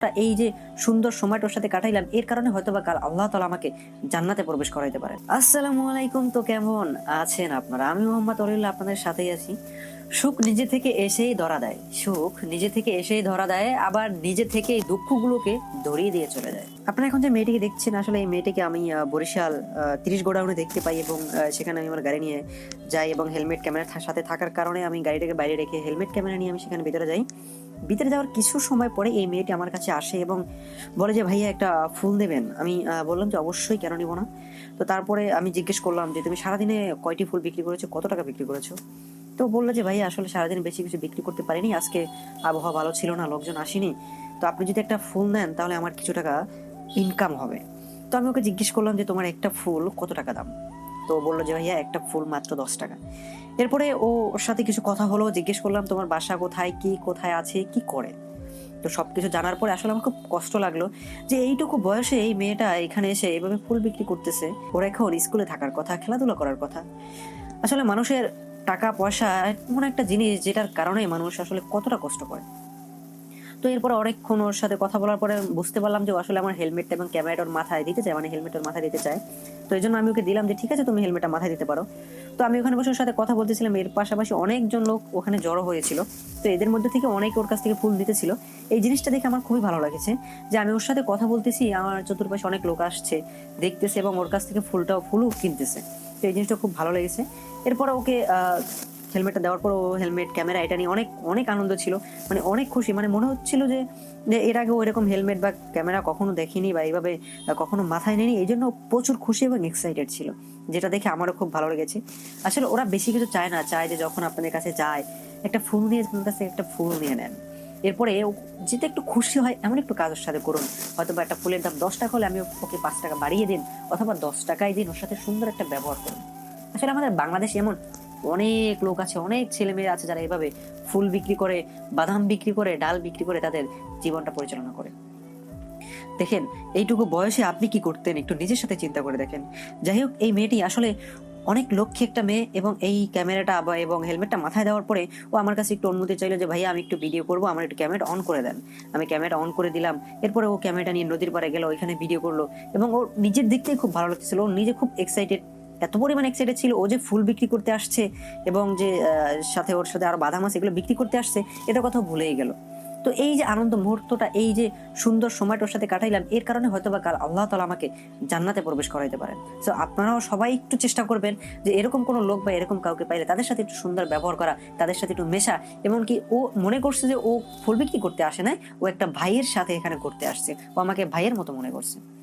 এই যে সুন্দর সময়টার সাথে কাটাইলাম এর কারণে হয়তো বা কাল আল্লাহ তাআলা আমাকে জান্নাতে প্রবেশ করাইতে পারেন। আসসালামু আলাইকুম। তো কেমন আছেন আপনারা? আমি মোহাম্মদ অলিউল্লাহ আপনাদের সাথেই আছি। সুখ নিজে থেকে এসেই ধরা দেয়, সুখ নিজে থেকে এসেই ধরা দেয়, আবার নিজে থেকে এই দুঃখগুলোকে ধরিয়ে দিয়ে চলে যায়। আপনারা এখন যে মেয়েটিকে দেখছেন, আসলে এই মেয়েটিকে আমি বরিশাল 30 গোডাউনে দেখতে পাই এবং সেখানে আমি আমার গাড়ি নিয়ে যাই এবং হেলমেট ক্যামেরা সাথে থাকার কারণে আমি গাড়িটাকে বাইরে রেখে হেলমেট ক্যামেরা নিয়ে আমি সেখানে ভিতরে যাই। ভিতরে যাওয়ার কিছু সময় পরে এই মেয়েটি আমার কাছে আসে এবং বলে যে ভাইয়া একটা ফুল দেবেন। আমি বললাম যে অবশ্যই, কেন নিব না। তো তারপরে আমি জিজ্ঞেস করলাম যে তুমি সারাদিনে কয়টি ফুল বিক্রি করেছো, কত টাকা বিক্রি করেছো? তো বললো যে ভাইয়া আসলে সারাদিন বেশি কিছু বিক্রি করতে পারিনি, আজকে আবহাওয়া ভালো ছিল না, লোকজন আসেনি, তো আপনি যদি একটা ফুল নেন তাহলে আমার কিছু টাকা ইনকাম হবে। তো আমি ওকে জিজ্ঞেস করলাম যে তোমার একটা ফুল কত টাকা দাম? তো বললো যে ভাইয়া একটা ফুল মাত্র 10 টাকা। এরপরে ওর সাথে কিছু কথা হলো, জিজ্ঞেস করলাম তোমার বাসা কোথায়, কি কোথায় আছে, কি করে। তো সবকিছু জানার পরে আসলে আমার খুব কষ্ট লাগলো যে এইটুকু বয়সে এই মেয়েটা এখানে এসে এভাবে ফুল বিক্রি করতেছে। ওরা এখন স্কুলে থাকার কথা, খেলাধুলা করার কথা। আসলে মানুষের টাকা পয়সা এমন একটা জিনিস যেটার কারণে মানুষ আসলে কতটা কষ্ট করে। তো এরপর অনেকক্ষণ ওর সাথে কথা বলার পরে বুঝতে পারলাম যে আসলে আমার হেলমেটটা এবং ক্যামেরাটা ওর মাথায় দিতে চায়, মানে হেলমেটের মাথায় দিতে চায়। তো এই জন্য আমি ওকে দিলাম যে ঠিক আছে, তুমি হেলমেটটা মাথায় দিতে পারো। তো আমি ওখানে বসে ওর সাথে কথা বলতেছিলাম, এর পাশাপাশি অনেকজন লোক ওখানে জড়ো হয়েছিল। তো এদের মধ্যে থেকে অনেকে ওর কাছ থেকে ফুল নিতেছিল। এই জিনিসটা দেখে আমার খুবই ভালো লাগছে যে আমি ওর সাথে কথা বলতেছি, আমার চতুর্পাশে অনেক লোক আসছে, দেখতেছে এবং ওর কাছ থেকে ফুলও কিনতেছে। তো এই জিনিসটা খুব ভালো লেগেছে। এরপরে ওকে হেলমেটটা দেওয়ার পর ও হেলমেট ক্যামেরা এটা নিয়ে অনেক অনেক আনন্দ ছিল, মানে অনেক খুশি, মানে মনে হচ্ছিল যে এর আগে ও এরকম হেলমেট বা ক্যামেরা কখনো দেখিনি বা এইভাবে কখনো মাথায় নেয়নি। এই জন্য প্রচুর খুশি এবং এক্সাইটেড ছিল, যেটা দেখে আমারও খুব ভালো লেগেছে। আসলে ওরা বেশি কিছু চায় না, চায় যে যখন আপনাদের কাছে যায় একটা ফুল নিয়ে আপনার কাছে একটা ফুল নিয়ে নেন। এরপরে যেটা একটু খুশি হয় এমন একটু কাজের সাথে করুন। হয়তো বা একটা ফুলের দাম 10 টাকা হলে আমি ওকে 5 টাকা বাড়িয়ে দিন, অথবা 10 টাকাই দিন, ওর সাথে সুন্দর একটা ব্যবহার করুন। আসলে আমাদের বাংলাদেশে এমন অনেক লোক আছে, অনেক ছেলে মেয়ে আছে যারা এভাবে ফুল বিক্রি করে, বাদাম বিক্রি করে, ডাল বিক্রি করে তাদের জীবনটা পরিচালনা করে। দেখেন এইটুকু বয়সে আপনি কি করতেন, একটু নিজের সাথে চিন্তা করে দেখেন। যাই হোক, এই মেয়েটি আসলে অনেক লক্ষ্যে একটা মেয়ে এবং এই ক্যামেরাটা এবং হেলমেটটা মাথায় দেওয়ার পরে ও আমার কাছে একটু অনুমতি চাইলো যে ভাইয়া আমি একটু ভিডিও করবো, আমার একটু ক্যামেরা অন করে দেন। আমি ক্যামেরা অন করে দিলাম। এরপরে ও ক্যামেরাটা নিয়ে নদীর পাড়ে গেল, ওইখানে ভিডিও করলো এবং ওর নিজের দিক থেকে খুব ভালো লাগছিল। ও নিজে খুব এক্সাইটেড, এত পরিমাণ এক্সাইটেড ছিল ও যে ফুল বিক্রি করতে আসছে এবং যে সাথে ওর সাথে আরো বাদাম আছে এগুলো বিক্রি করতে আসছে, এটা কথা ভুলেই গেল। তো এই যে আনন্দ মুহূর্তটা, এই যে সুন্দর সময়টার সাথে কাটাইলাম এর কারণে হয়তো বা কাল আল্লাহ তাআলা আমাকে জান্নাতে প্রবেশ করাইতে পারেন। তো আপনারাও সবাই একটু চেষ্টা করবেন যে এরকম কোনো লোক বা এরকম কাউকে পাইলে তাদের সাথে একটু সুন্দর ব্যবহার করা, তাদের সাথে একটু মেশা। এমনকি ও মনে করছে যে ও ফুল বিক্রি করতে আসে না, ও একটা ভাইয়ের সাথে এখানে করতে আসছে, ও আমাকে ভাইয়ের মতো মনে করছে।